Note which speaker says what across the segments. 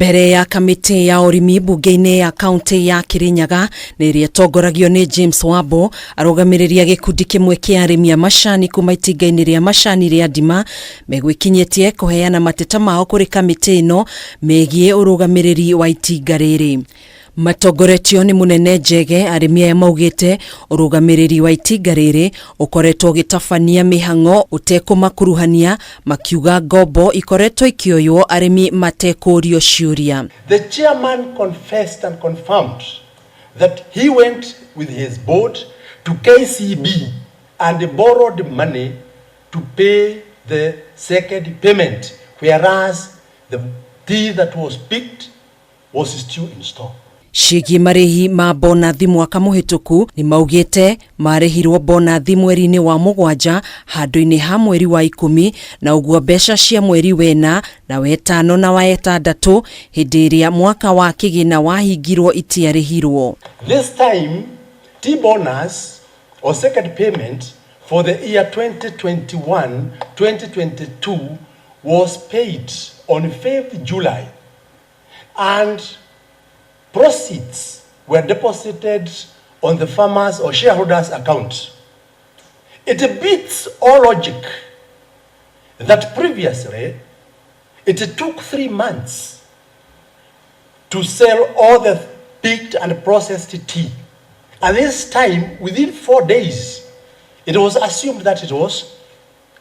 Speaker 1: Mbere ya kamiti ya urimi mbunge-ini ya kaunti ya Kirinyaga nĩrĩa tongoragio nĩ James Wambo arũgamĩrĩria gikundi kimwe kia arimi a macani kuma itinga-ini rĩa macani rĩa Ndima megwikinyĩtie kuheana mateta mao kũrĩ kamiti ĩno megii urugamiriri wa itinga rĩrĩ. Matikoretwo ni munene Njege arimi aya maugite urugamiriri wa itinga rĩrĩ ukoretwo gĩtabania mihango utekumakuruhania makiuga ngombo ikoretwo ikioywo arimi matekurio ciuria.
Speaker 2: The chairman confessed and confirmed that he went with his board to KCB and borrowed money to pay the second payment, whereas the tea that was picked was still in store.
Speaker 1: Shigi marehi ma bonathi mwaka muhituku ni maugite marehirwo bonathi mweri-ini wa mugwanja handu-ini ha mweri wa 10 na uguo mbeca cia mweri wena na wetano na wa etandatu hindi iria mwaka wa kigina wahingirwo itiarihirwo.
Speaker 2: This time tea bonus or second payment for the year 2021-2022 was paid on 5th July and proceeds were deposited on the farmers or shareholders account. It beats all logic that previously it took 3 months to sell all the picked and processed tea. At this time, within 4 days, it was assumed that it was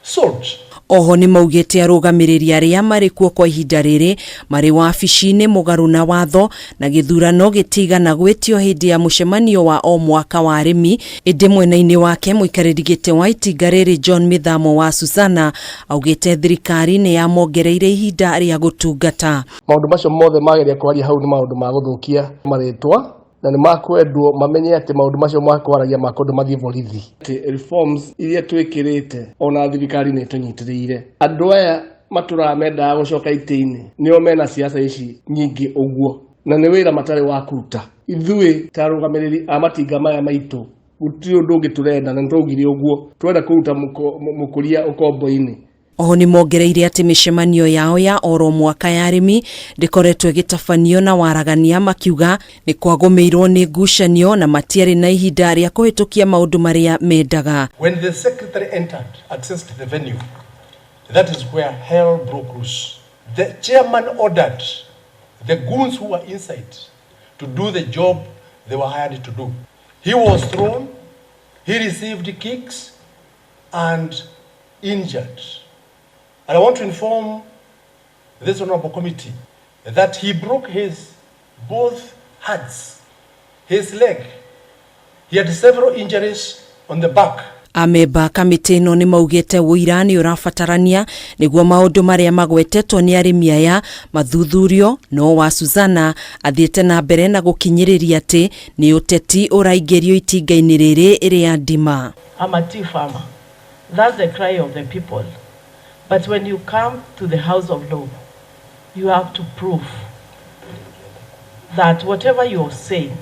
Speaker 2: sold.
Speaker 1: Oho ni maugite arugamiriri aria mari kuo kwa ihinda riri mari wabici-ini mugaru na watho na githurano gitigana gwitio hindi ya mucemanio wa o mwaka wa Arimi. Indi mwena-ini wake muikariri giti wa itinga riri John Mithamo wa Susana augite thirikari ni yamongereire ihinda ria gutungata.
Speaker 3: Maundu macio mothe mageria kwaria hau ni maundu ma guthukia maritwa na ni makwendwo mamenye ati maundu macio makwaragia makundu mathie borithi. Reforms iria twikirite ona thirikari ni tunyitiriire andu aya maturamenda gucoka iti-ini nio mena siasa ici nyingi uguo na ni wira matari wa kuruta. Ithui tarugamiriri a matinga maya maitu gutiri undu ungi turenda na nitwaugire uguo twenda kuruta mukuria ngombo-ini.
Speaker 1: Oho ni mongereire ati micemanio yao ya oro mwaka ya Arimi ndikoretwo gitabanio na waragania makiuga ni kwagomeirwo ni ngucanio na matiari na ihinda ria kuhitukia maundu maria mendaga.
Speaker 2: When the secretary entered, accessed the venue, that is where hell broke loose. The chairman ordered the goons who were inside to do the job they were hired to do. He was thrown, he received kicks and injured. And I want to inform this honorable committee that he broke his both hands, his leg. He had several injuries on the back.
Speaker 1: Ameba kamiti ĩno ni maugite wĩra ni urabatarania niguo maundu maria magwetetwo ni arimi aya mathuthurio no wa Susana athiete na mbere na gukinyiriria ati ni uteti uraingerio itinga-ini riri ria Ndima.
Speaker 4: I'm a tea farmer. That's the cry of the people. But when you come to the House of Law, you have to prove that whatever you're saying,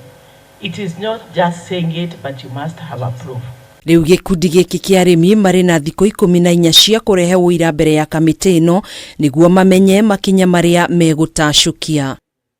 Speaker 4: it is not just saying it, but you must have a proof.
Speaker 1: Riu gikundi giki kia arimi mari na thikũ 14 cia kurehe wĩra mbere ya kamiti ĩno niguo mamenye makinya maria megutacukia.